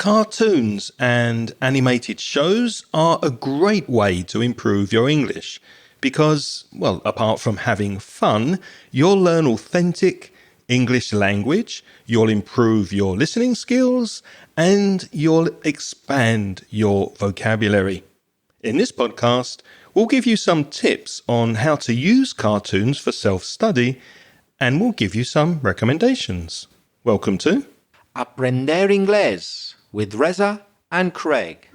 Cartoons and animated shows are a great way to improve your English because, well, apart from having fun, you'll learn authentic English language, you'll improve your listening skills, and you'll expand your vocabulary. In this podcast, we'll give you some tips on how to use cartoons for self-study, and we'll give you some recommendations. Welcome to Aprender Inglés with Reza and Craig.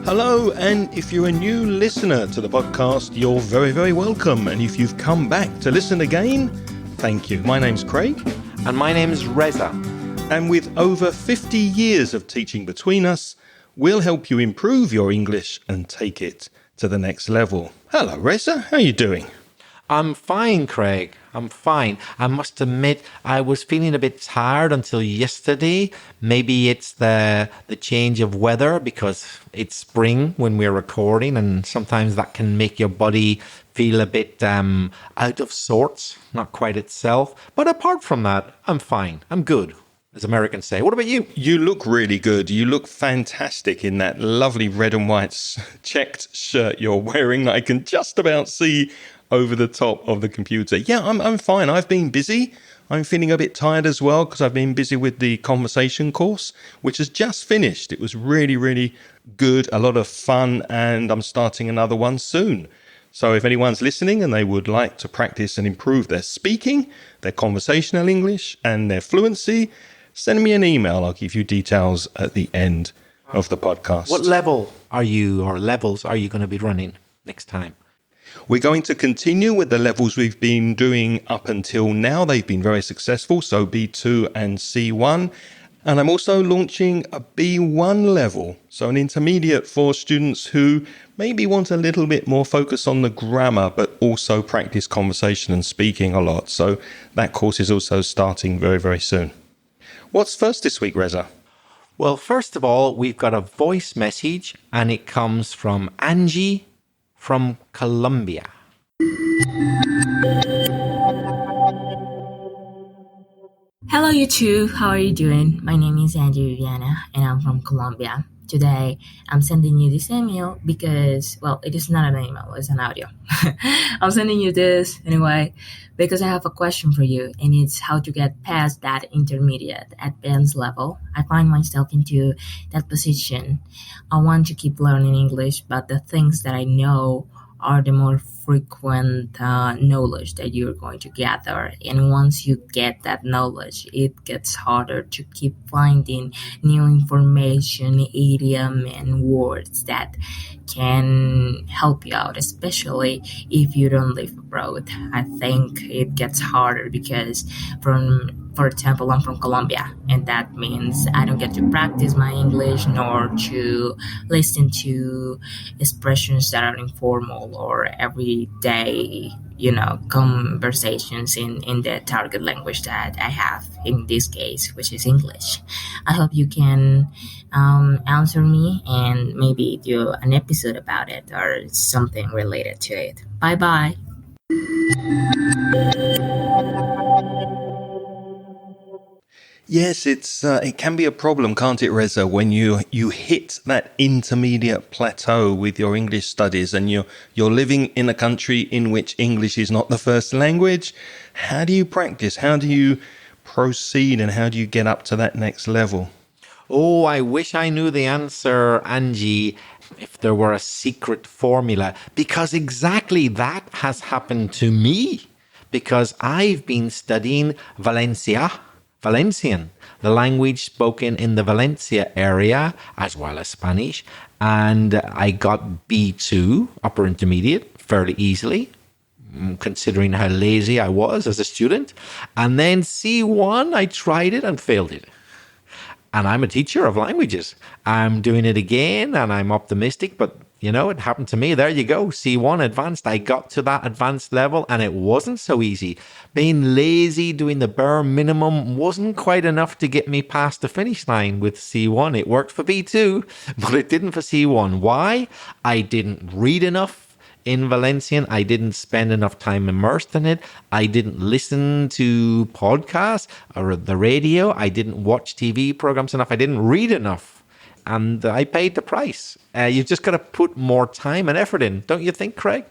Hello, and if you're a new listener to the podcast, you're very, very welcome. And if you've come back to listen again, thank you. My name's Craig. And my name's Reza. And with over 50 years of teaching between us, we'll help you improve your English and take it to the next level. Hello, Reza. How are you doing? I'm fine, Craig. I'm fine. I must admit, I was feeling a bit tired until yesterday. Maybe it's the change of weather because it's spring when we're recording, and sometimes that can make your body feel a bit out of sorts, not quite itself. But apart from that, I'm fine. I'm good, as Americans say. What about you? You look really good. You look fantastic in that lovely red and white checked shirt you're wearing that I can just about see over the top of the computer. Yeah, I'm fine. I've been busy. I'm feeling a bit tired as well because I've been busy with the conversation course, which has just finished. It was really, really good, a lot of fun, and I'm starting another one soon. So if anyone's listening and they would like to practice and improve their speaking, their conversational English, and their fluency, send me an email. I'll give you details at the end of the podcast. What level are you, or levels are you going to be running next time? We're going to continue with the levels we've been doing up until now. They've been very successful, so B2 and C1. And I'm also launching a B1 level, so an intermediate for students who maybe want a little bit more focus on the grammar, but also practice conversation and speaking a lot. So that course is also starting very, very soon. What's first this week, Reza? Well, first of all, we've got a voice message, and it comes from Angie from Colombia. Hello, you two. How are you doing? My name is Angie Viviana, and I'm from Colombia. Today, I'm sending you this email because, well, it is not an email, it's an audio. I'm sending you this anyway because I have a question for you, and it's how to get past that intermediate advanced level. I find myself into that position. I want to keep learning English, but the things that I know are the more frequent knowledge that you're going to gather. And once you get that knowledge, it gets harder to keep finding new information, idiom, and words that can help you out, especially if you don't live abroad. I think it gets harder because for example, I'm from Colombia, and that means I don't get to practice my English nor to listen to expressions that are informal or everyday, conversations in the target language that I have in this case, which is English. I hope you can answer me and maybe do an episode about it or something related to it. Bye-bye. Yes, it can be a problem, can't it, Reza, when you hit that intermediate plateau with your English studies and you're living in a country in which English is not the first language. How do you practice? How do you proceed, and how do you get up to that next level? Oh, I wish I knew the answer, Angie, if there were a secret formula, because exactly that has happened to me, because I've been studying Valencian, the language spoken in the Valencia area, as well as Spanish. And I got B2, upper intermediate, fairly easily, considering how lazy I was as a student. And then C1, I tried it and failed it. And I'm a teacher of languages. I'm doing it again, and I'm optimistic, but it happened to me. There you go. C1 advanced. I got to that advanced level, and it wasn't so easy. Being lazy, doing the bare minimum wasn't quite enough to get me past the finish line with C1. It worked for B2, but it didn't for C1. Why? I didn't read enough in Valencian. I didn't spend enough time immersed in it. I didn't listen to podcasts or the radio. I didn't watch TV programs enough. I didn't read enough. And I paid the price. You've just got to put more time and effort in, don't you think, Craig?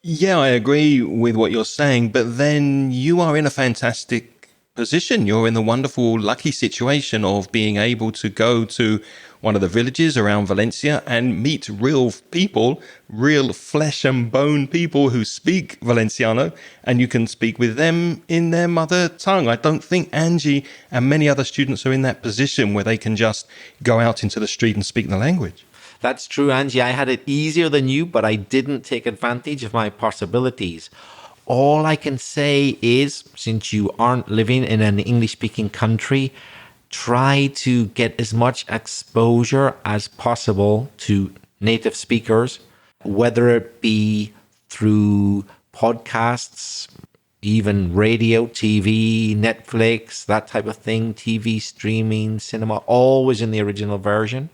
Yeah, I agree with what you're saying, but then you are in a fantastic position. You're in the wonderful, lucky situation of being able to go to one of the villages around Valencia and meet real people, real flesh and bone people who speak Valenciano, and you can speak with them in their mother tongue. I don't think Angie and many other students are in that position where they can just go out into the street and speak the language. That's true, Angie. I had it easier than you, but I didn't take advantage of my possibilities. All I can say is, since you aren't living in an English-speaking country, try to get as much exposure as possible to native speakers, whether it be through podcasts, even radio, TV, Netflix, that type of thing, TV streaming, cinema, always in the original version.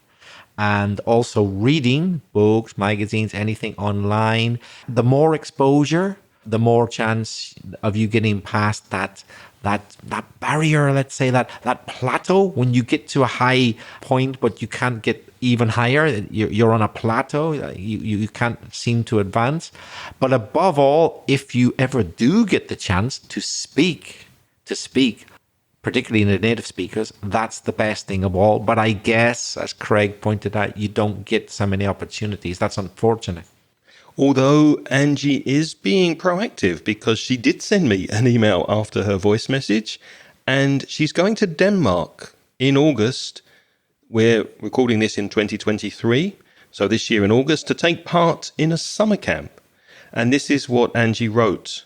And also reading books, magazines, anything online. The more exposure, the more chance of you getting past that barrier, let's say that plateau. When you get to a high point, but you can't get even higher, you're on a plateau. You can't seem to advance. But above all, if you ever do get the chance to speak, particularly in the native speakers, that's the best thing of all. But I guess, as Craig pointed out, you don't get so many opportunities. That's unfortunate. Although Angie is being proactive because she did send me an email after her voice message, and she's going to Denmark in August. We're recording this in 2023, so this year in August, to take part in a summer camp. And this is what Angie wrote.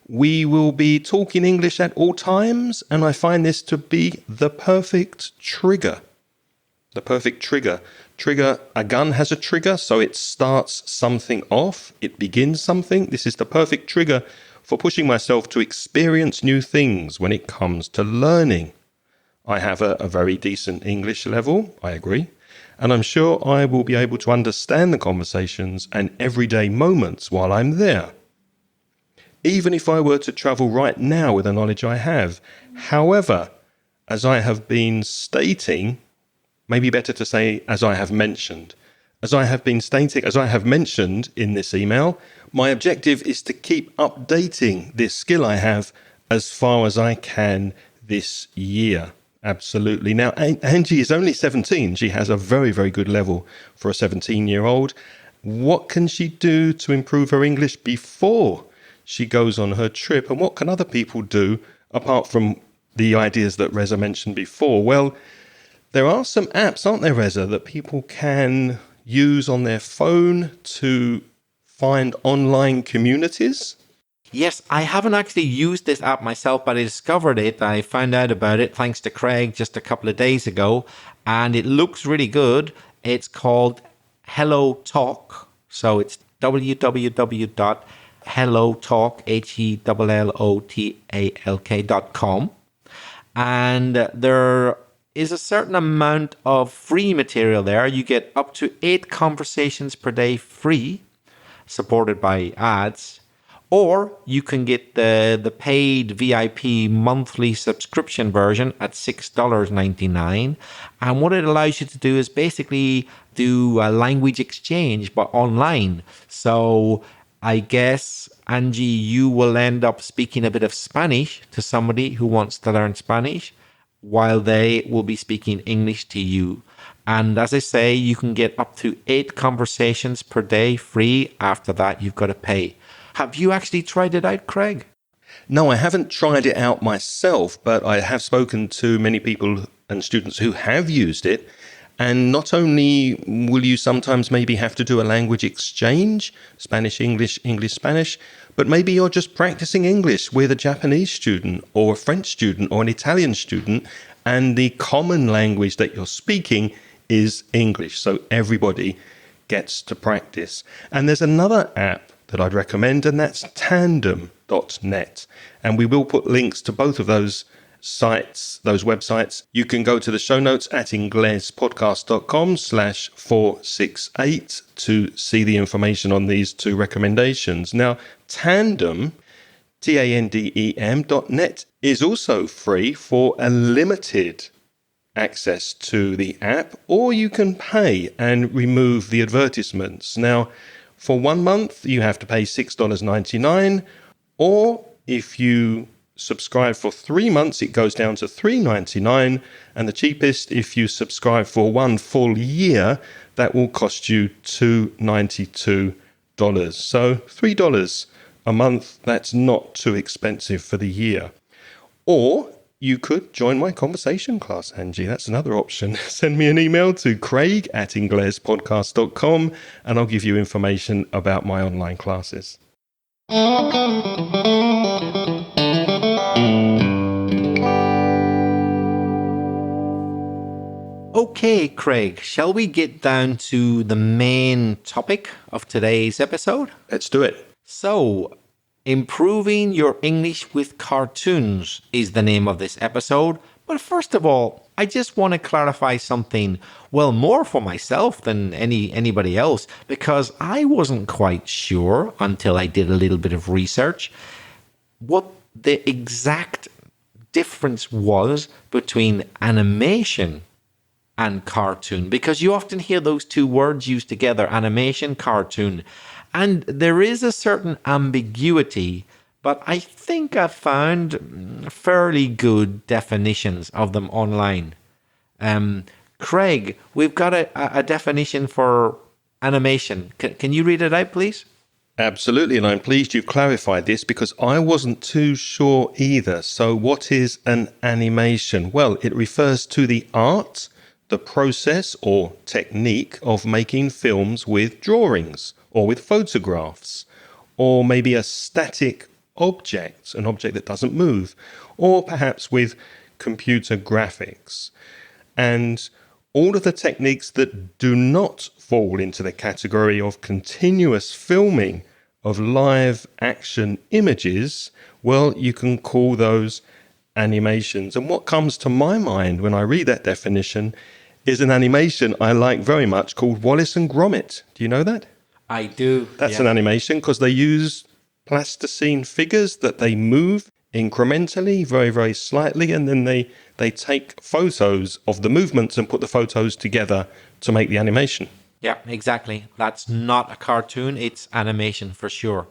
We will be talking English at all times, and I find this to be the perfect trigger. The perfect trigger. A gun has a trigger, so it starts something off. It begins something. This is the perfect trigger for pushing myself to experience new things when it comes to learning. I have a very decent English level, I agree, and I'm sure I will be able to understand the conversations and everyday moments while I'm there. Even if I were to travel right now with the knowledge I have. However, as I have been stating, maybe better to say as I have mentioned, as I have mentioned in this email, my objective is to keep updating this skill I have as far as I can this year. Absolutely. Now, Angie is only 17. She has a very, very good level for a 17-year-old. What can she do to improve her English before she goes on her trip? And what can other people do apart from the ideas that Reza mentioned before? Well, there are some apps, aren't there, Reza, that people can use on their phone to find online communities? Yes, I haven't actually used this app myself, but I discovered it. I found out about it thanks to Craig just a couple of days ago, and it looks really good. It's called Hello Talk. So it's www.hellotalk, HELLOTALK.com. And there is a certain amount of free material there. You get up to 8 conversations per day free, supported by ads. Or you can get the paid VIP monthly subscription version at $6.99. And what it allows you to do is basically do a language exchange, but online. So I guess, Angie, you will end up speaking a bit of Spanish to somebody who wants to learn Spanish, while they will be speaking English to you. And as I say, you can get up to 8 conversations per day free. After that, you've got to pay. Have you actually tried it out, Craig? No, I haven't tried it out myself, but I have spoken to many people and students who have used it. And not only will you sometimes maybe have to do a language exchange, Spanish, English, English, Spanish, but maybe you're just practicing English with a Japanese student or a French student or an Italian student, and the common language that you're speaking is English. So everybody gets to practice. And there's another app that I'd recommend, and that's tandem.net. And we will put links to both of those sites, those websites, you can go to the show notes at inglespodcast.com/468 to see the information on these two recommendations. Now, Tandem, TANDEM.net, is also free for a limited access to the app, or you can pay and remove the advertisements. Now, for 1 month, you have to pay $6.99, or if you subscribe for 3 months, it goes down to $3.99, and the cheapest, if you subscribe for 1 full year, that will cost you $2.92. So $3 a month, that's not too expensive for the year. Or you could join my conversation class, Angie. That's another option. Send me an email to craig@inglespodcast.com and I'll give you information about my online classes. Okay, Craig, shall we get down to the main topic of today's episode? Let's do it. So, improving your English with cartoons is the name of this episode. But first of all, I just want to clarify something, well, more for myself than anybody else, because I wasn't quite sure until I did a little bit of research what the exact difference was between animation and cartoon, because you often hear those two words used together, animation, cartoon, and there is a certain ambiguity, but I think I found fairly good definitions of them online. Craig, we've got a definition for animation. Can you read it out, please? Absolutely, and I'm pleased you've clarified this because I wasn't too sure either. So what is an animation? Well, it refers to the art, the process or technique of making films with drawings or with photographs, or maybe a static object, an object that doesn't move, or perhaps with computer graphics. And all of the techniques that do not fall into the category of continuous filming of live action images, well, you can call those animations. And what comes to my mind when I read that definition is an animation I like very much called Wallace and Gromit. Do you know that? I do. That's an animation because they use plasticine figures that they move incrementally, very, very slightly, and then they take photos of the movements and put the photos together to make the animation. Yeah, exactly. That's not a cartoon, it's animation for sure.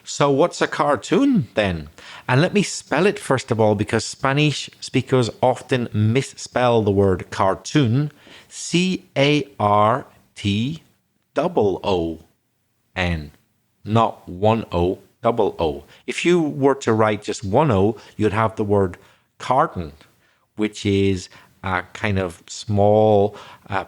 So what's a cartoon then? And let me spell it first of all, because Spanish speakers often misspell the word cartoon. C-A-R-T-O-O-N, not one O, double O. If you were to write just one O, you'd have the word carton, which is a kind of small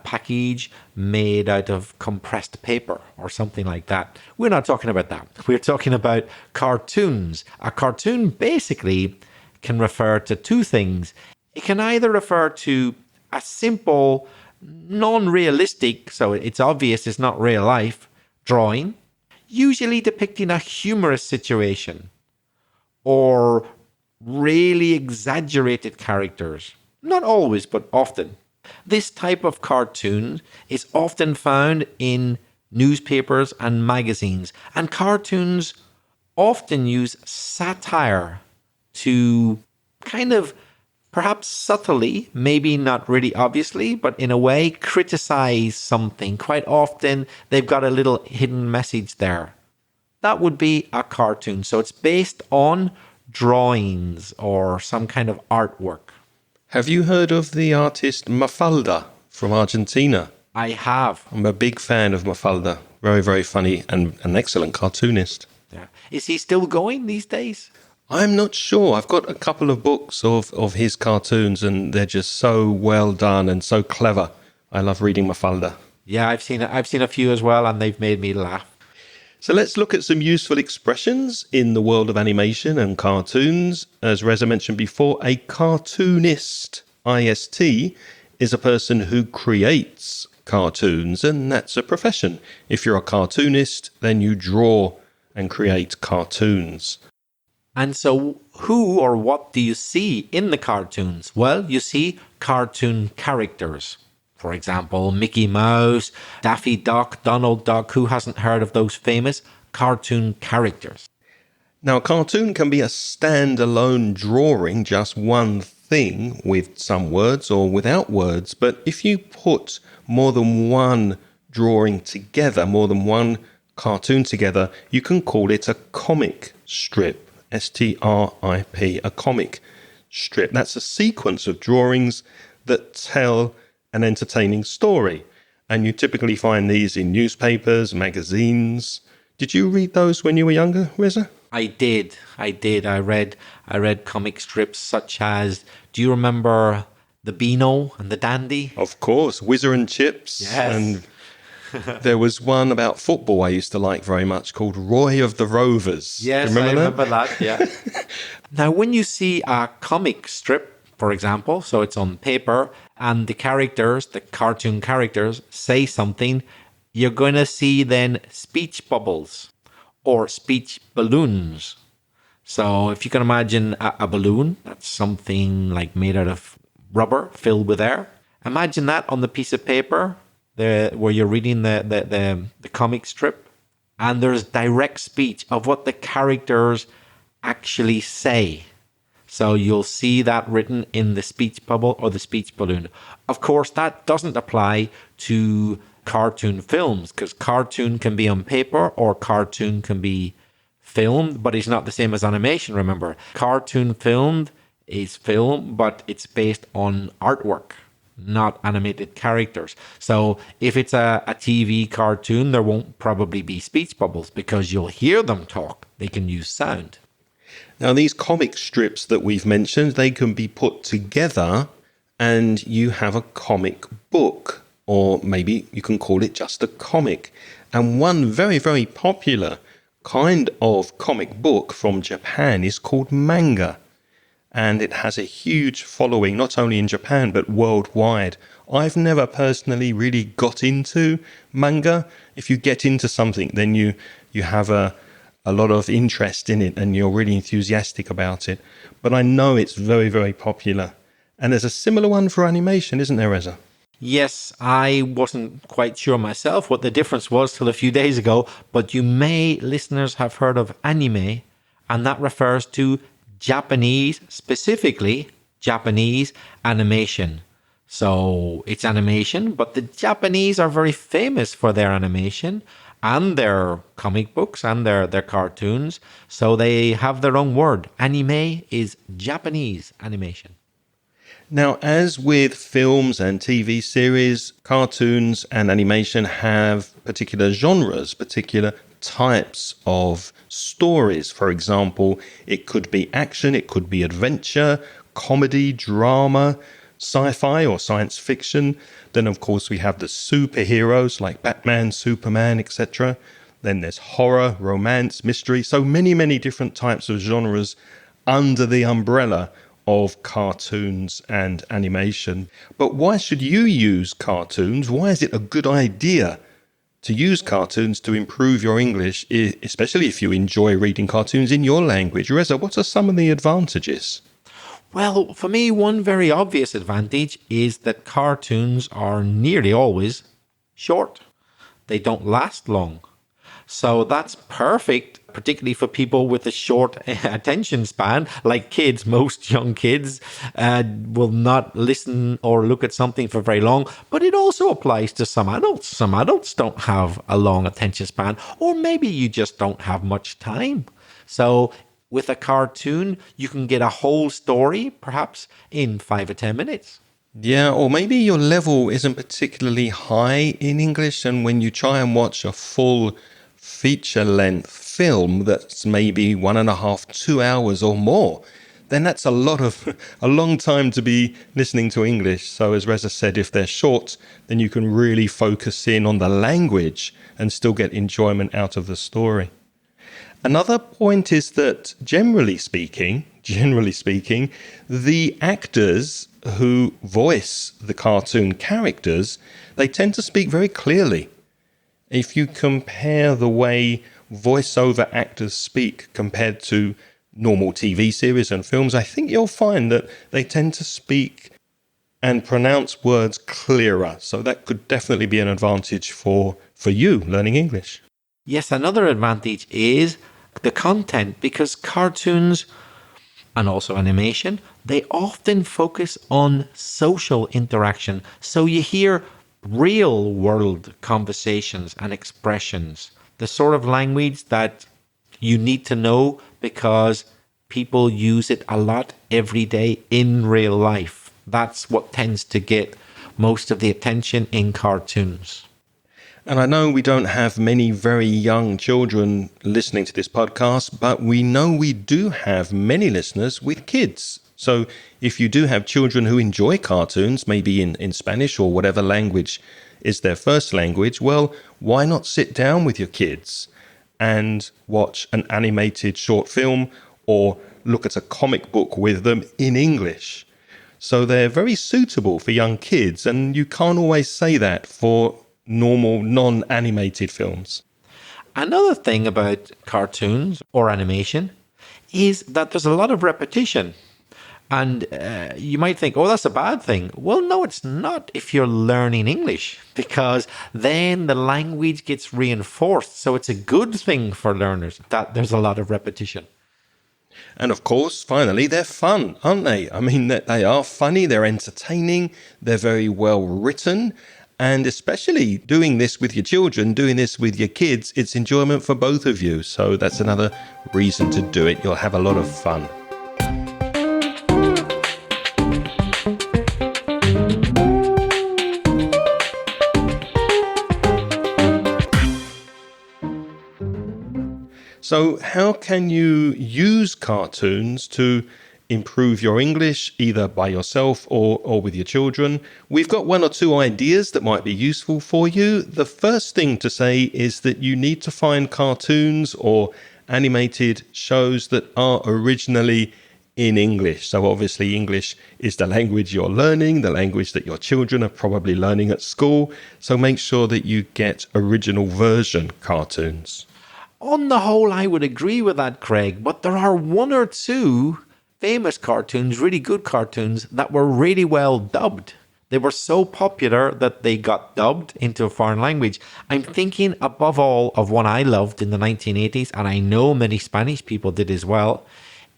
package made out of compressed paper or something like that. We're not talking about that. We're talking about cartoons. A cartoon basically can refer to two things. It can either refer to a simple, non-realistic, so it's obvious it's not real life, drawing, usually depicting a humorous situation, or really exaggerated characters. Not always, but often. This type of cartoon is often found in newspapers and magazines, and cartoons often use satire to kind of, perhaps subtly, maybe not really obviously, but in a way, criticize something. Quite often, they've got a little hidden message there. That would be a cartoon. So it's based on drawings or some kind of artwork. Have you heard of the artist Mafalda from Argentina? I have. I'm a big fan of Mafalda. Very, very funny and an excellent cartoonist. Yeah. Is he still going these days? I'm not sure. I've got a couple of books of his cartoons and they're just so well done and so clever. I love reading Mafalda. Yeah, I've seen a few as well, and they've made me laugh. So let's look at some useful expressions in the world of animation and cartoons. As Reza mentioned before, a cartoonist, I-S-T, is a person who creates cartoons, and that's a profession. If you're a cartoonist, then you draw and create cartoons. And so who or what do you see in the cartoons? Well, you see cartoon characters. For example, Mickey Mouse, Daffy Duck, Donald Duck. Who hasn't heard of those famous cartoon characters? Now, a cartoon can be a standalone drawing, just one thing with some words or without words. But if you put more than one drawing together, more than one cartoon together, you can call it a comic strip. STRIP, a comic strip. That's a sequence of drawings that tell an entertaining story. And you typically find these in newspapers, magazines. Did you read those when you were younger, Reza? I did. I read comic strips such as, do you remember the Beano and the Dandy? Of course, Whizzer and Chips. Yes. And there was one about football I used to like very much called Roy of the Rovers. Yes, Do you remember I remember that, yeah. Now, when you see a comic strip, for example, so it's on paper, and the characters, the cartoon characters, say something, you're going to see then speech bubbles or speech balloons. So if you can imagine a balloon, that's something like made out of rubber filled with air. Imagine that on the piece of paper where you're reading the comic strip, and there's direct speech of what the characters actually say. So you'll see that written in the speech bubble or the speech balloon. Of course, that doesn't apply to cartoon films, because cartoon can be on paper or cartoon can be filmed, but it's not the same as animation, remember. Cartoon filmed is film, but it's based on artwork, not animated characters. So if it's a TV cartoon, there won't probably be speech bubbles because you'll hear them talk. They can use sound. Now, these comic strips that we've mentioned, they can be put together and you have a comic book, or maybe you can call it just a comic. And one very, very popular kind of comic book from Japan is called manga. And it has a huge following, not only in Japan, but worldwide. I've never personally really got into manga. If you get into something, then you have a lot of interest in it and you're really enthusiastic about it. But I know it's very, very popular. And there's a similar one for animation, isn't there, Reza? Yes, I wasn't quite sure myself what the difference was till a few days ago, but you may, listeners, have heard of anime, and that refers to Japanese, specifically Japanese animation. So it's animation, but the Japanese are very famous for their animation and their comic books and their cartoons. So they have their own word. Anime is Japanese animation. Now, as with films and TV series, cartoons and animation have particular genres, particular types of stories. For example, it could be action, it could be adventure, comedy, drama, sci-fi or science fiction. Then, of course, we have the superheroes like Batman, Superman, etc. Then there's horror, romance, mystery. So many, many different types of genres under the umbrella of cartoons and animation. But why should you use cartoons? Why is it a good idea to use cartoons to improve your English, especially if you enjoy reading cartoons in your language? Reza, what are some of the advantages? Well, for me, one very obvious advantage is that cartoons are nearly always short. They don't last long. So that's perfect, particularly for people with a short attention span, like kids. Most young kids will not listen or look at something for very long, but it also applies to some adults. Some adults don't have a long attention span, or maybe you just don't have much time. So with a cartoon, you can get a whole story, perhaps in 5 or 10 minutes. Yeah, or maybe your level isn't particularly high in English, and when you try and watch a full feature-length film that's maybe 1.5, 2 hours or more, then that's a long time to be listening to English. So as Reza said, if they're short, then you can really focus in on the language and still get enjoyment out of the story. Another point is that generally speaking, the actors who voice the cartoon characters, they tend to speak very clearly. If you compare the way voiceover actors speak compared to normal TV series and films, I think you'll find that they tend to speak and pronounce words clearer. So that could definitely be an advantage for you learning English. Yes, another advantage is the content, because cartoons and also animation, they often focus on social interaction. So you hear real world conversations and expressions, the sort of language that you need to know because people use it a lot every day in real life. That's what tends to get most of the attention in cartoons. And I know we don't have many very young children listening to this podcast, but we know we do have many listeners with kids. So if you do have children who enjoy cartoons, maybe in Spanish or whatever language is their first language, well, why not sit down with your kids and watch an animated short film or look at a comic book with them in English? So they're very suitable for young kids, and you can't always say that for normal non-animated films. Another thing about cartoons or animation is that there's a lot of repetition. And you might think, oh, that's a bad thing. Well, no, it's not if you're learning English, because then the language gets reinforced. So it's a good thing for learners that there's a lot of repetition. And of course, finally, they're fun, aren't they? I mean, they are funny, they're entertaining, they're very well written. And especially doing this with your children, doing this with your kids, it's enjoyment for both of you. So that's another reason to do it. You'll have a lot of fun. So how can you use cartoons to improve your English, either by yourself or with your children? We've got one or two ideas that might be useful for you. The first thing to say is that you need to find cartoons or animated shows that are originally in English. So obviously English is the language you're learning, the language that your children are probably learning at school. So make sure that you get original version cartoons. On the whole, I would agree with that, Craig, but there are one or two famous cartoons, really good cartoons, that were really well dubbed. They were so popular that they got dubbed into a foreign language. I'm thinking above all of one I loved in the 1980s, and I know many Spanish people did as well.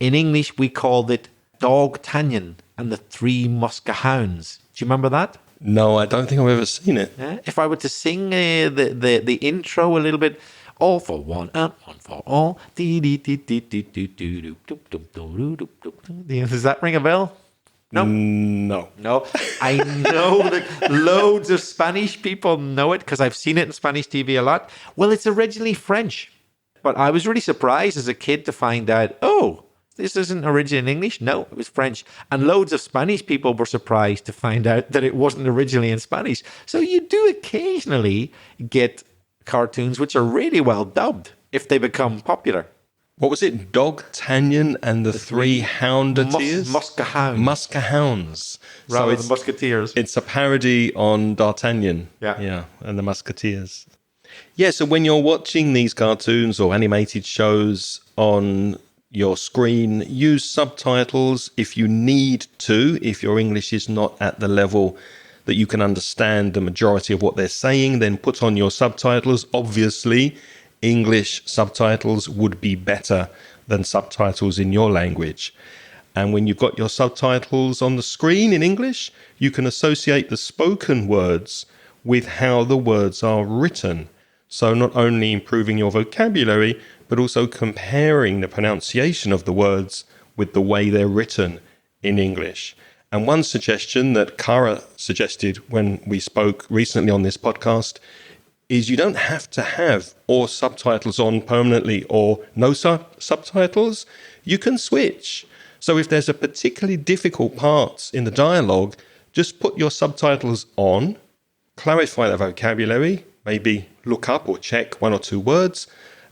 In English, we called it D'Artagnan and the Three Muskehounds. Do you remember that? No, I don't think I've ever seen it. If I were to sing the intro a little bit, all for one and one for all. Does that ring a bell? No? No. I know that loads of Spanish people know it because I've seen it in Spanish TV a lot. Well, it's originally French. But I was really surprised as a kid to find out, oh, this isn't originally in English. No, it was French. And loads of Spanish people were surprised to find out that it wasn't originally in Spanish. So you do occasionally get cartoons which are really well dubbed if they become popular. What was it? D'Artagnan and the Three Houndeteers? Muskehounds. Rather than Musketeers. It's a parody on D'Artagnan. Yeah, and the Musketeers. Yeah, so when you're watching these cartoons or animated shows on your screen, use subtitles if you need to, if your English is not at the level that you can understand the majority of what they're saying, then put on your subtitles. Obviously, English subtitles would be better than subtitles in your language. And when you've got your subtitles on the screen in English, you can associate the spoken words with how the words are written. So not only improving your vocabulary, but also comparing the pronunciation of the words with the way they're written in English. And one suggestion that Cara suggested when we spoke recently on this podcast is you don't have to have or subtitles on permanently or no subtitles. You can switch. So if there's a particularly difficult part in the dialogue, just put your subtitles on, clarify the vocabulary, maybe look up or check one or two words.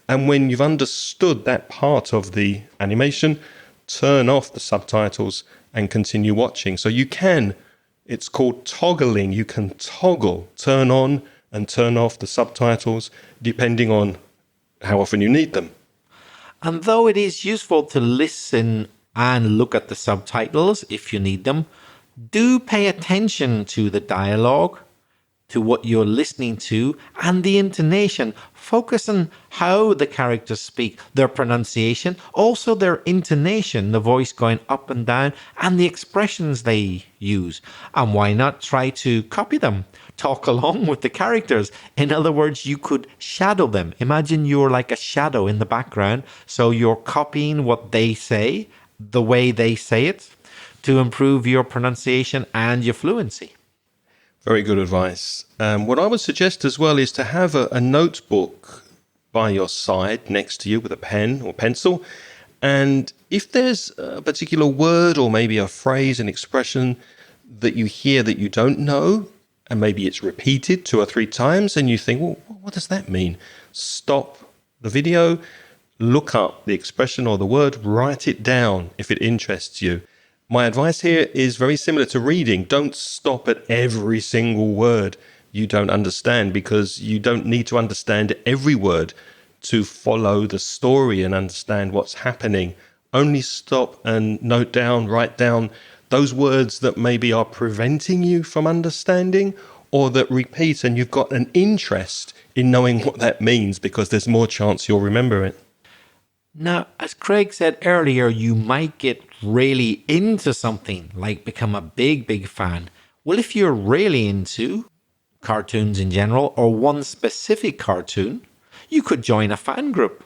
And when you've understood that part of the animation, turn off the subtitles and continue watching. So you can, it's called toggling. You can toggle, turn on and turn off the subtitles depending on how often you need them. And though it is useful to listen and look at the subtitles if you need them, do pay attention to the dialogue, to what you're listening to, and the intonation. Focus on how the characters speak, their pronunciation, also their intonation, the voice going up and down, and the expressions they use. And why not try to copy them? Talk along with the characters. In other words, you could shadow them. Imagine you're like a shadow in the background, so you're copying what they say, the way they say it, to improve your pronunciation and your fluency. Very good advice. What I would suggest as well is to have a notebook by your side next to you with a pen or pencil. And if there's a particular word or maybe a phrase, an expression that you hear that you don't know, and maybe it's repeated 2 or 3 times, and you think, well, what does that mean? Stop the video, look up the expression or the word, write it down if it interests you. My advice here is very similar to reading. Don't stop at every single word you don't understand, because you don't need to understand every word to follow the story and understand what's happening. Only stop and note down, write down those words that maybe are preventing you from understanding or that repeat, and you've got an interest in knowing what that means because there's more chance you'll remember it. Now, as Craig said earlier, you might get really into something, like become a big fan. Well, if you're really into cartoons in general or one specific cartoon, you could join a fan group.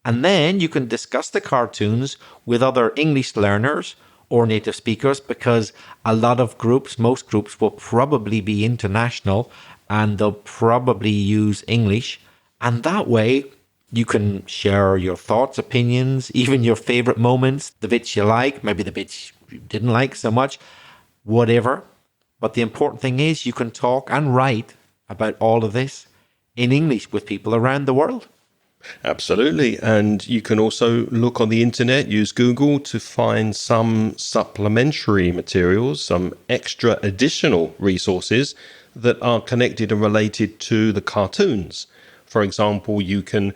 And then you can discuss the cartoons with other English learners or native speakers, because a lot of groups, most groups will probably be international and they'll probably use English. And that way, you can share your thoughts, opinions, even your favorite moments, the bits you like, maybe the bits you didn't like so much, whatever. But the important thing is you can talk and write about all of this in English with people around the world. Absolutely. And you can also look on the internet, use Google to find some supplementary materials, some extra additional resources that are connected and related to the cartoons. For example, you can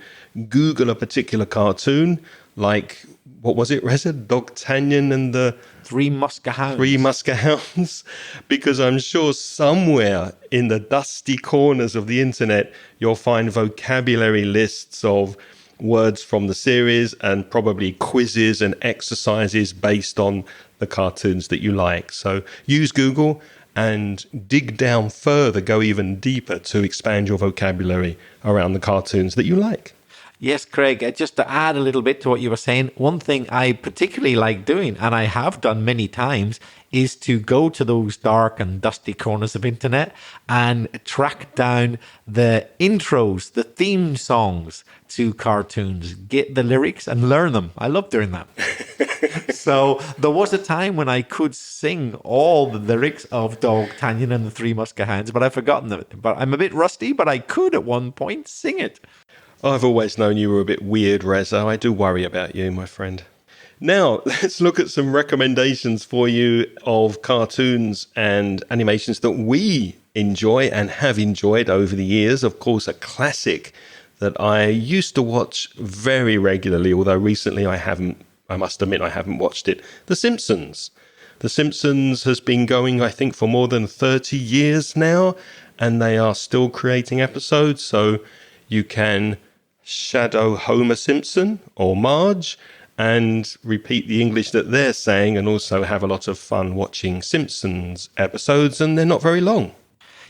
Google a particular cartoon, like, what was it, Reza? D'Artagnan and the Three Muskehounds. Three Muskehounds, because I'm sure somewhere in the dusty corners of the internet, you'll find vocabulary lists of words from the series and probably quizzes and exercises based on the cartoons that you like. So use Google and dig down further, go even deeper to expand your vocabulary around the cartoons that you like. Yes, Craig, just to add a little bit to what you were saying, one thing I particularly like doing, and I have done many times, is to go to those dark and dusty corners of internet and track down the intros, the theme songs to cartoons, get the lyrics and learn them. I love doing that. So there was a time when I could sing all the lyrics of D'Artagnan and the Three Muskehounds, but I've forgotten them. But I'm a bit rusty, but I could at one point sing it. I've always known you were a bit weird, Reza. I do worry about you, my friend. Now, let's look at some recommendations for you of cartoons and animations that we enjoy and have enjoyed over the years. Of course, a classic that I used to watch very regularly, although recently I must admit I haven't watched it. The Simpsons. The Simpsons has been going, I think, for more than 30 years now, and they are still creating episodes, so you can shadow Homer Simpson or Marge and repeat the English that they're saying, and also have a lot of fun watching Simpsons episodes, and they're not very long.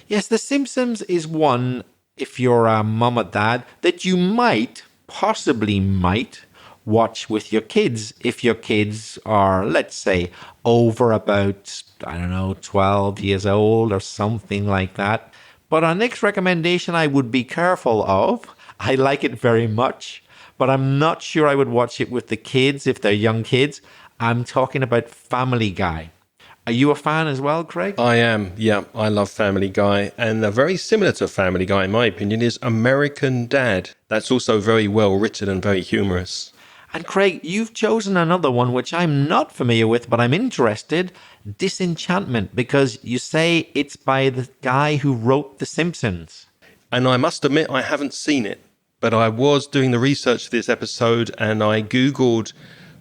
Yes, The Simpsons is one, if you're a mum or dad, that you possibly might watch with your kids if your kids are, let's say, over about, 12 years old or something like that. But our next recommendation I would be careful of. I like it very much, but I'm not sure I would watch it with the kids if they're young kids. I'm talking about Family Guy. Are you a fan as well, Craig? I am, yeah. I love Family Guy. And very similar to Family Guy, in my opinion, is American Dad. That's also very well written and very humorous. And Craig, you've chosen another one which I'm not familiar with, but I'm interested. Disenchantment, because you say it's by the guy who wrote The Simpsons. And I must admit, I haven't seen it. but I was doing the research for this episode and I Googled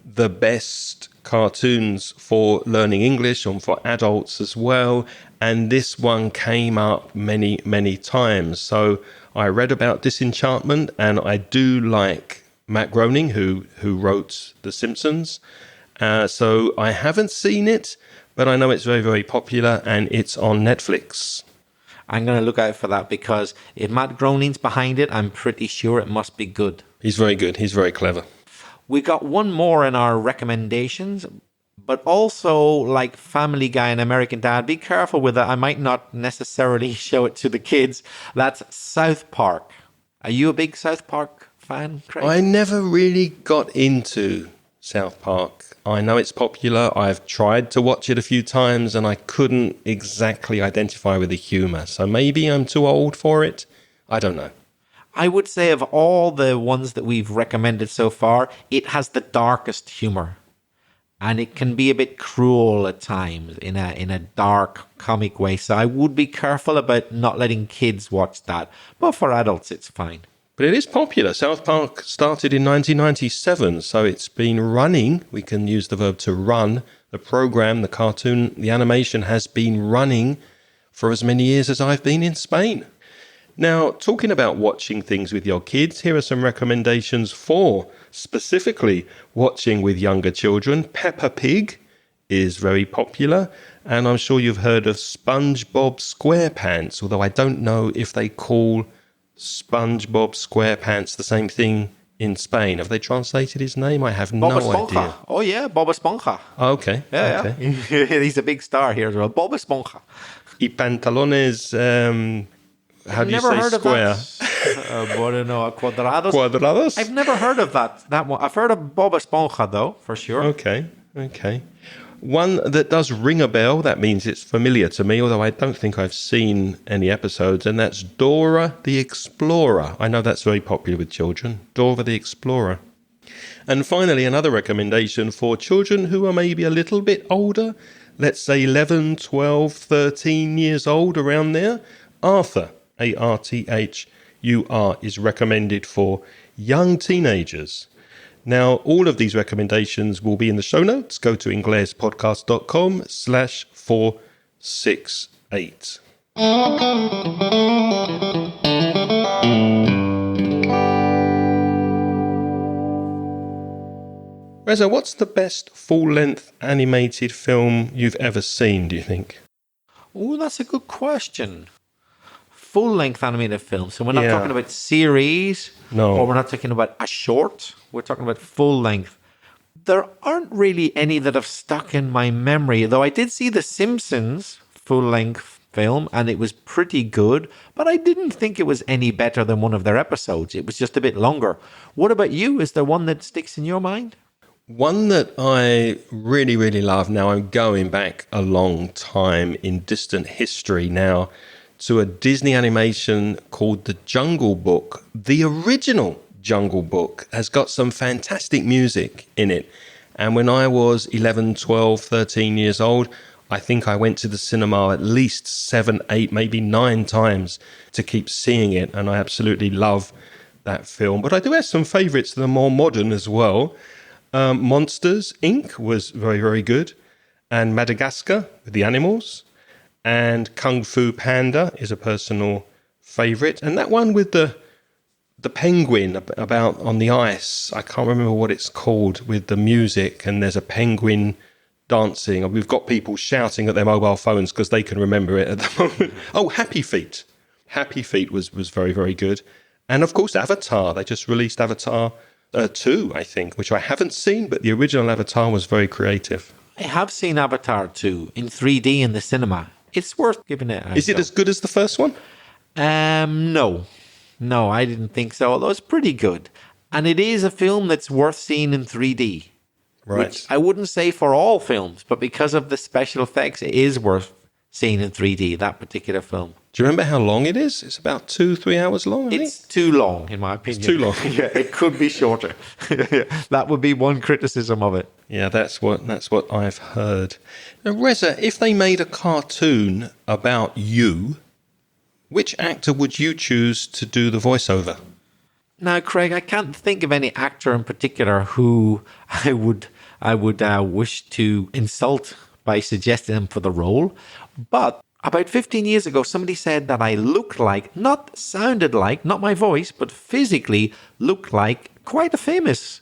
the best cartoons for learning English and for adults as well. And this one came up many, many times. So I read about Disenchantment, and I do like Matt Groening, who wrote The Simpsons. So I haven't seen it, but I know it's very, very popular and it's on Netflix. I'm going to look out for that because if Matt Groening's behind it, I'm pretty sure it must be good. He's very good. He's very clever. We got one more in our recommendations, but also like Family Guy and American Dad, be careful with that. I might not necessarily show it to the kids. That's South Park. Are you a big South Park fan, Craig? I never really got into South Park. I know it's popular. I've tried to watch it a few times and I couldn't exactly identify with the humor. So maybe I'm too old for it. I don't know. I would say of all the ones that we've recommended so far, it has the darkest humor. And it can be a bit cruel at times in a dark comic way. So I would be careful about not letting kids watch that. But for adults, it's fine. But it is popular. South Park started in 1997, so it's been running. We can use the verb to run. The program, the cartoon, the animation has been running for as many years as I've been in Spain. Now, talking about watching things with your kids, here are some recommendations for specifically watching with younger children. Peppa Pig is very popular, and I'm sure you've heard of SpongeBob SquarePants, although I don't know if they call SpongeBob SquarePants the same thing in Spain. Have they translated his name? I have no idea. Oh, yeah, Bob Esponja. Oh, okay. Yeah, okay. Yeah. He's a big star here as well. Bob Esponja. Y pantalones, how do you say square? Bueno, cuadrados. Cuadrados? I've never heard of that one. I've heard of Bob Esponja, though, for sure. Okay. One that does ring a bell, that means it's familiar to me, although I don't think I've seen any episodes, and that's Dora the Explorer. I know that's very popular with children. Dora the Explorer. And finally, another recommendation for children who are maybe a little bit older, let's say 11, 12, 13 years old, around there. Arthur, Arthur, is recommended for young teenagers. Now, all of these recommendations will be in the show notes. Go to inglespodcast.com/468. Reza, what's the best full-length animated film you've ever seen, do you think? Oh, that's a good question. Full-length animated film. So we're not talking about series, or we're not talking about a short. We're talking about full-length. There aren't really any that have stuck in my memory, though I did see The Simpsons full-length film, and it was pretty good, but I didn't think it was any better than one of their episodes. It was just a bit longer. What about you? Is there one that sticks in your mind? One that I really, really love, now I'm going back a long time in distant history now, to a Disney animation called The Jungle Book. The original Jungle Book has got some fantastic music in it. And when I was 11, 12, 13 years old, I think I went to the cinema at least 7, 8, maybe 9 times to keep seeing it. And I absolutely love that film. But I do have some favorites that are more modern as well. Monsters, Inc. was very, very good. And Madagascar with the animals. And Kung Fu Panda is a personal favorite. And that one with the penguin about on the ice, I can't remember what it's called, with the music, and there's a penguin dancing. We've got people shouting at their mobile phones because they can remember it at the moment. Oh, Happy Feet. Happy Feet was very, very good. And of course, Avatar. They just released Avatar 2, I think, which I haven't seen, but the original Avatar was very creative. I have seen Avatar 2 in 3D in the cinema. It's worth giving it a Is it go. as good as the first one? No, I didn't think so. Although it's pretty good, and it is a film that's worth seeing in 3D. Right. Which I wouldn't say for all films, but because of the special effects, it is worth seeing in 3D. That particular film. Do you remember how long it is? It's about 2-3 hours long. It's too long, in my opinion. It's too long. Yeah, it could be shorter. That would be one criticism of it. Yeah, that's what I've heard. Now, Reza, if they made a cartoon about you, which actor would you choose to do the voiceover? Now, Craig, I can't think of any actor in particular who I would wish to insult by suggesting him for the role. But about 15 years ago, somebody said that I looked like, not sounded like, not my voice, but physically looked like quite a famous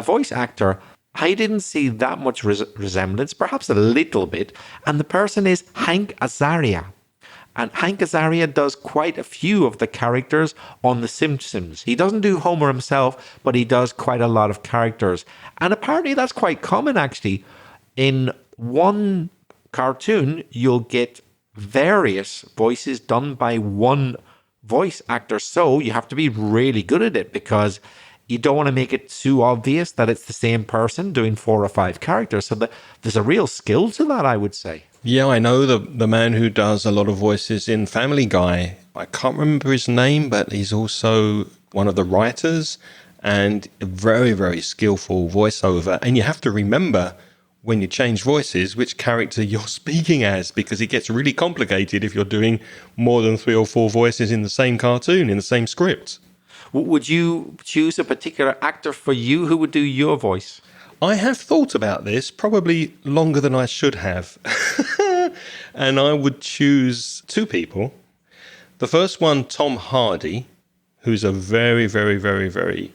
voice actor. I didn't see that much resemblance, perhaps a little bit. And the person is Hank Azaria. And Hank Azaria does quite a few of the characters on The Simpsons. He doesn't do Homer himself, but he does quite a lot of characters. And apparently that's quite common, actually. In one cartoon, you'll get various voices done by one voice actor. So you have to be really good at it because you don't want to make it too obvious that it's the same person doing 4 or 5 characters. So there's a real skill to that, I would say. Yeah, I know the man who does a lot of voices in Family Guy. I can't remember his name, but he's also one of the writers and a very, very skillful voiceover. And you have to remember when you change voices, which character you're speaking as, because it gets really complicated if you're doing more than 3 or 4 voices in the same cartoon, in the same script. Would you choose a particular actor for you who would do your voice? I have thought about this probably longer than I should have. And I would choose 2 people. The first one, Tom Hardy, who's a very, very, very, very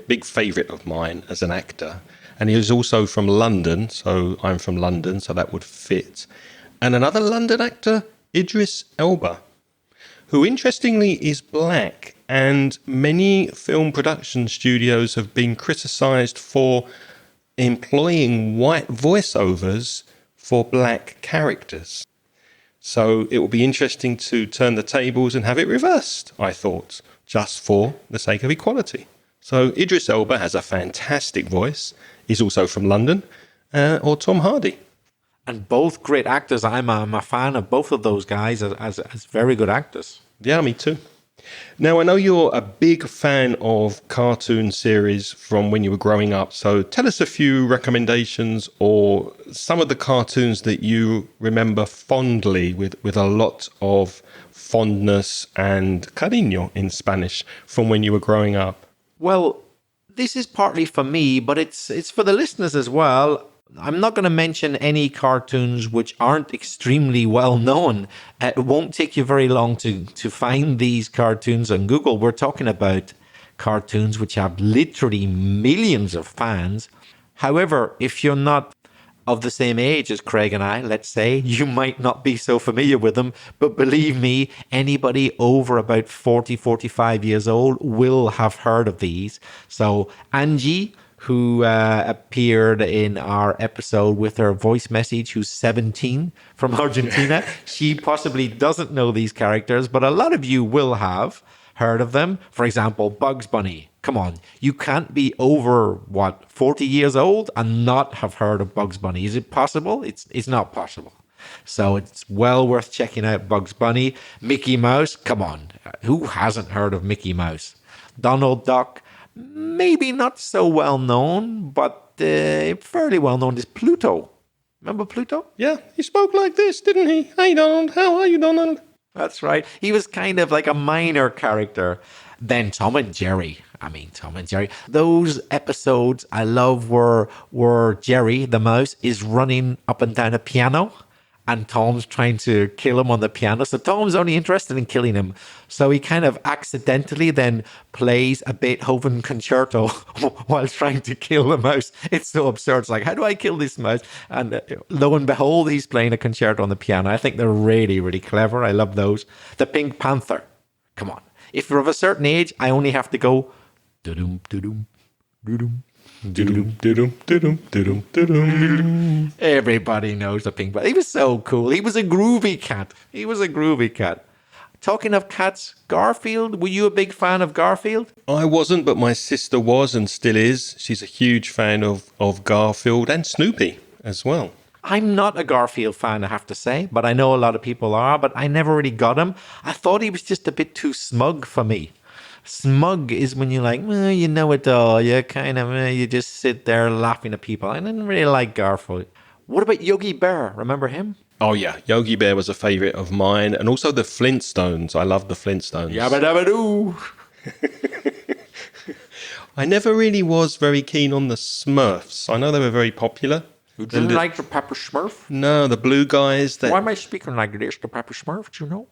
big favourite of mine as an actor. And he was also from London, so I'm from London, so that would fit. And another London actor, Idris Elba, who interestingly is black. And many film production studios have been criticised for employing white voiceovers for black characters. So it will be interesting to turn the tables and have it reversed, I thought, just for the sake of equality. So Idris Elba has a fantastic voice. He's also from London, or Tom Hardy. And both great actors. I'm a fan of both of those guys as very good actors. Yeah, me too. Now, I know you're a big fan of cartoon series from when you were growing up. So tell us a few recommendations or some of the cartoons that you remember fondly with a lot of fondness and cariño in Spanish from when you were growing up. Well, this is partly for me, but it's for the listeners as well. I'm not going to mention any cartoons which aren't extremely well known. It won't take you very long to find these cartoons on Google. We're talking about cartoons which have literally millions of fans. However, if you're not of the same age as Craig and I, let's say, you might not be so familiar with them. But believe me, anybody over about 40, 45 years old will have heard of these. So Angie, who appeared in our episode with her voice message, who's 17 from Argentina. She possibly doesn't know these characters, but a lot of you will have heard of them. For example, Bugs Bunny. Come on, you can't be over, 40 years old and not have heard of Bugs Bunny. Is it possible? It's not possible. So it's well worth checking out Bugs Bunny. Mickey Mouse, come on. Who hasn't heard of Mickey Mouse? Donald Duck. Maybe not so well known, but fairly well known is Pluto. Remember Pluto? Yeah, he spoke like this, didn't he? Hey, Donald, how are you, Donald? That's right. He was kind of like a minor character. Then Tom and Jerry. Tom and Jerry. Those episodes I love where Jerry, the mouse, is running up and down a piano. And Tom's trying to kill him on the piano. So Tom's only interested in killing him. So he kind of accidentally then plays a Beethoven concerto while trying to kill the mouse. It's so absurd. It's like, how do I kill this mouse? And lo and behold, he's playing a concerto on the piano. I think they're really, really clever. I love those. The Pink Panther. Come on. If you're of a certain age, I only have to go do-dum, do-dum, do-dum. Everybody knows the Pink Panther. He was so cool. He was a groovy cat. Talking of cats, Garfield. Were you a big fan of Garfield? I wasn't, but my sister was and still is. She's a huge fan of Garfield and Snoopy as well. I'm not a Garfield fan, I have to say, but I know a lot of people are, but I never really got him. I thought he was just a bit too smug for me. Smug is when you're like, well, you know it all. You kind of, you just sit there laughing at people. I didn't really like Garfield. What about Yogi Bear? Remember him? Oh, yeah. Yogi Bear was a favourite of mine. And also the Flintstones. I love the Flintstones. Yabba dabba doo. I never really was very keen on the Smurfs. I know they were very popular. You didn't like the Pepper Smurf? No, the blue guys. That Why am I speaking like this? The Pepper Smurf, do you know?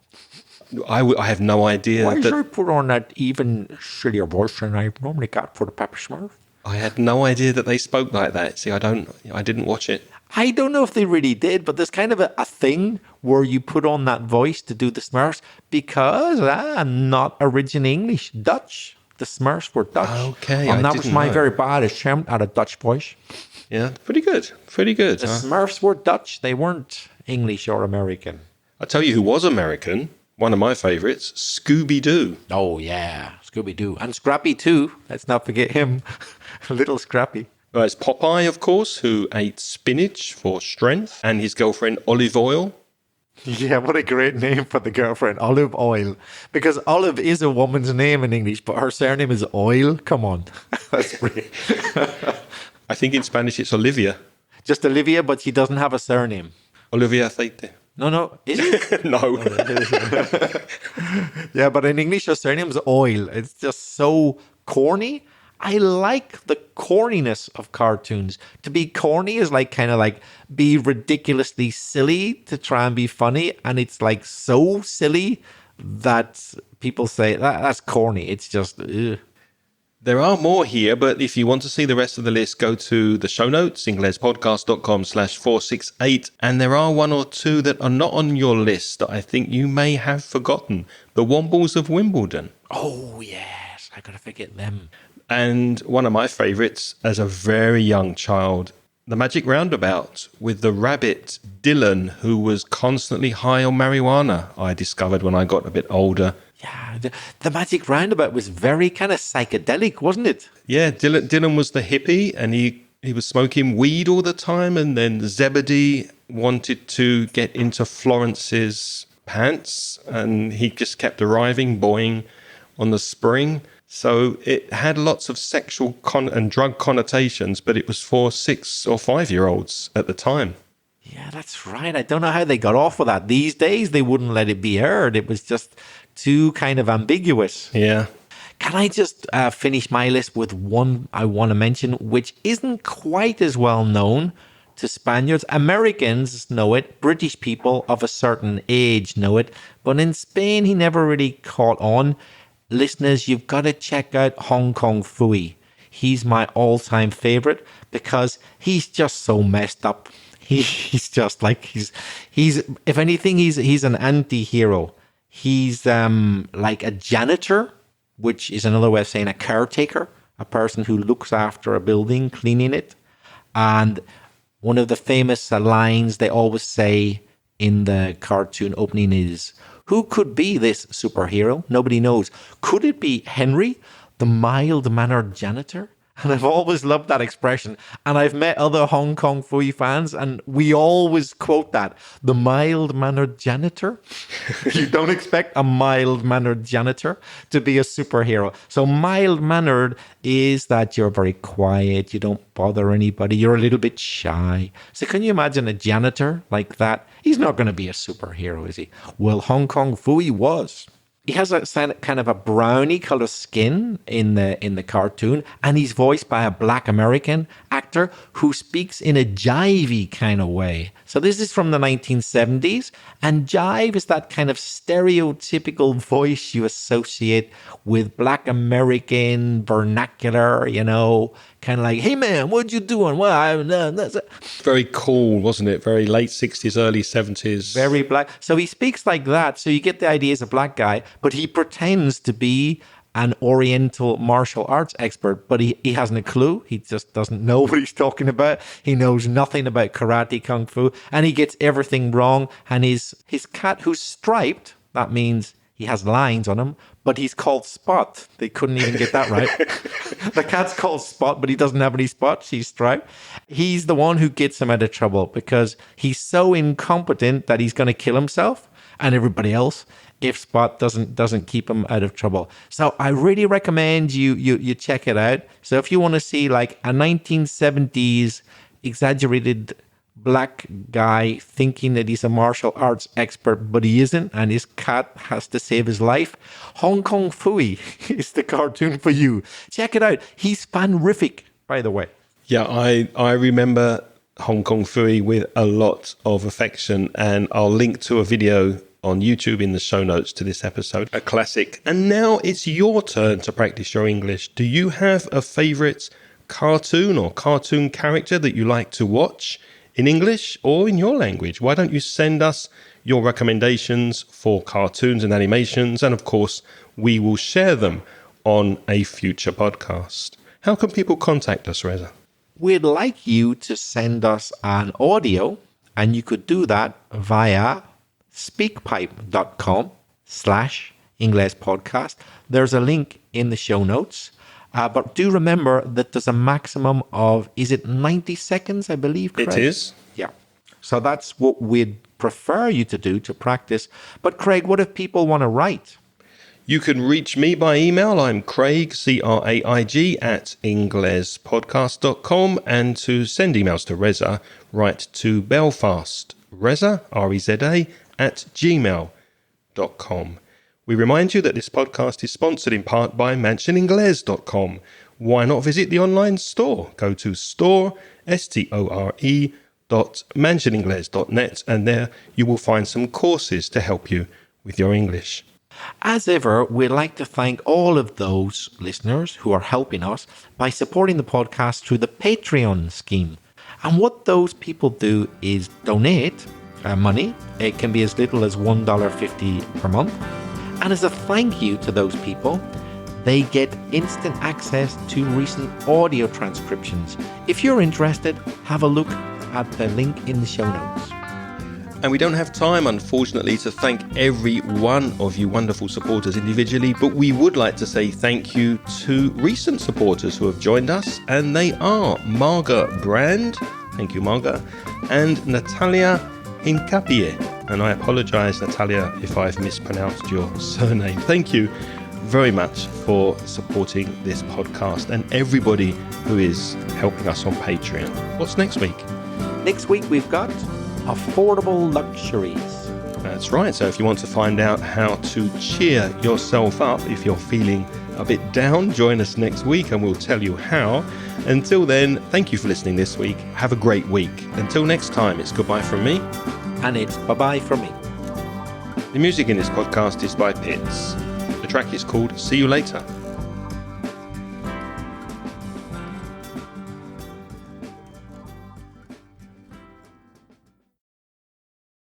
I have no idea. Why should I put on that even sillier voice than I normally got for the Pepper Smurf? I had no idea that they spoke like that. See, I didn't watch it. I don't know if they really did, but there's kind of a thing where you put on that voice to do the Smurfs because I'm not originally English, Dutch. The Smurfs were Dutch. Okay, and I that was didn't my know. very bad attempt at a Dutch voice. Yeah, pretty good. Pretty good. The Smurfs were Dutch. They weren't English or American. I tell you who was American. One of my favorites, Scooby-Doo. Oh, yeah. Scooby-Doo. And Scrappy, too. Let's not forget him. Little Scrappy. There's Popeye, of course, who ate spinach for strength, and his girlfriend Olive Oil. Yeah, what a great name for the girlfriend, Olive Oil. Because Olive is a woman's name in English, but her surname is Oil. Come on. That's brilliant. I think in Spanish it's Olivia. Just Olivia, but she doesn't have a surname. Olivia Aceite. No. Is it? No. Yeah, but in English, her surname's Oil. It's just so corny. I like the corniness of cartoons. To be corny is like kind of like be ridiculously silly to try and be funny. And it's like so silly that people say that's corny. It's just, ugh. There are more here, but if you want to see the rest of the list, go to the show notes, inglespodcast.com/468. And there are one or two that are not on your list that I think you may have forgotten. The Wombles of Wimbledon. Oh, yes. I gotta forget them. And one of my favorites as a very young child, The Magic Roundabout, with the rabbit Dylan, who was constantly high on marijuana, I discovered when I got a bit older. Yeah, the Magic Roundabout was very kind of psychedelic, wasn't it? Yeah, Dylan was the hippie, and he was smoking weed all the time, and then Zebedee wanted to get into Florence's pants, and he just kept arriving, boing, on the spring. So it had lots of sexual and drug connotations, but it was for 6 or 5-year-olds at the time. Yeah, that's right. I don't know how they got off with that. These days, they wouldn't let it be aired. It was just too kind of ambiguous. Yeah. Can I just finish my list with one I want to mention, which isn't quite as well known to Spaniards? Americans know it. British people of a certain age know it. But in Spain, he never really caught on. Listeners, you've got to check out Hong Kong Phooey. He's my all-time favorite because he's just so messed up. He's just like he's if anything he's an anti-hero. He's like a janitor, which is another way of saying a caretaker, a person who looks after a building, cleaning it. And one of the famous lines they always say in the cartoon opening is, "Who could be this superhero? Nobody knows. Could it be Henry, the mild-mannered janitor?" And I've always loved that expression. And I've met other Hong Kong Phooey fans, and we always quote that. The mild-mannered janitor? You don't expect a mild-mannered janitor to be a superhero. So mild-mannered is that you're very quiet, you don't bother anybody, you're a little bit shy. So can you imagine a janitor like that? He's not going to be a superhero, is he? Well, Hong Kong Phooey was. He has a kind of a brownie color skin in the cartoon, and he's voiced by a black American actor who speaks in a jivey kind of way. So this is from the 1970s, and jive is that kind of stereotypical voice you associate with black American vernacular, you know, kind of like, "Hey man, what you doing?" Well, that's it. Very cool, wasn't it? Very late 60s, early 70s. Very black. So he speaks like that. So you get the idea he's a black guy, but he pretends to be an Oriental martial arts expert, but he hasn't a clue. He just doesn't know what he's talking about. He knows nothing about karate, kung fu, and he gets everything wrong. And his cat, who's striped, that means he has lines on him, but he's called Spot. They couldn't even get that right. The cat's called Spot, but he doesn't have any spots. He's striped. He's the one who gets him out of trouble because he's so incompetent that he's going to kill himself and everybody else if Spot doesn't keep him out of trouble. So I really recommend you check it out. So if you want to see like a 1970s exaggerated black guy thinking that he's a martial arts expert, but he isn't, and his cat has to save his life. Hong Kong Phooey is the cartoon for you. Check it out. He's fanrific, by the way. Yeah, I remember Hong Kong Phooey with a lot of affection, and I'll link to a video on YouTube in the show notes to this episode, a classic. And now it's your turn to practice your English. Do you have a favorite cartoon or cartoon character that you like to watch in English or in your language? Why don't you send us your recommendations for cartoons and animations, and of course we will share them on a future podcast. How can people contact us, Reza? We'd like you to send us an audio, and you could do that via speakpipe.com/English podcast. There's a link in the show notes. But do remember that there's a maximum of, is it 90 seconds, I believe, Craig? It is. Yeah. So that's what we'd prefer you to do to practice. But Craig, what if people want to write? You can reach me by email. I'm Craig, Craig, @inglespodcast.com. And to send emails to Reza, write to Belfast, Reza, Reza, @gmail.com. We remind you that this podcast is sponsored in part by mansioningles.com. Why not visit the online store? Go to store.mansioningles.net, and there you will find some courses to help you with your English. As ever, we'd like to thank all of those listeners who are helping us by supporting the podcast through the Patreon scheme. And what those people do is donate money. It can be as little as $1.50 per month. And as a thank you to those people, they get instant access to recent audio transcriptions. If you're interested, have a look at the link in the show notes. And we don't have time, unfortunately, to thank every one of you wonderful supporters individually, but we would like to say thank you to recent supporters who have joined us, and they are Marga Brand, thank you Marga, and Natalia Hincapie. And I apologise, Natalia, if I've mispronounced your surname. Thank you very much for supporting this podcast and everybody who is helping us on Patreon. What's next week? Next week, we've got affordable luxuries. That's right. So if you want to find out how to cheer yourself up if you're feeling a bit down, join us next week and we'll tell you how. Until then, thank you for listening this week. Have a great week. Until next time, it's goodbye from me. And it's bye-bye from me. The music in this podcast is by Pitts. The track is called See You Later.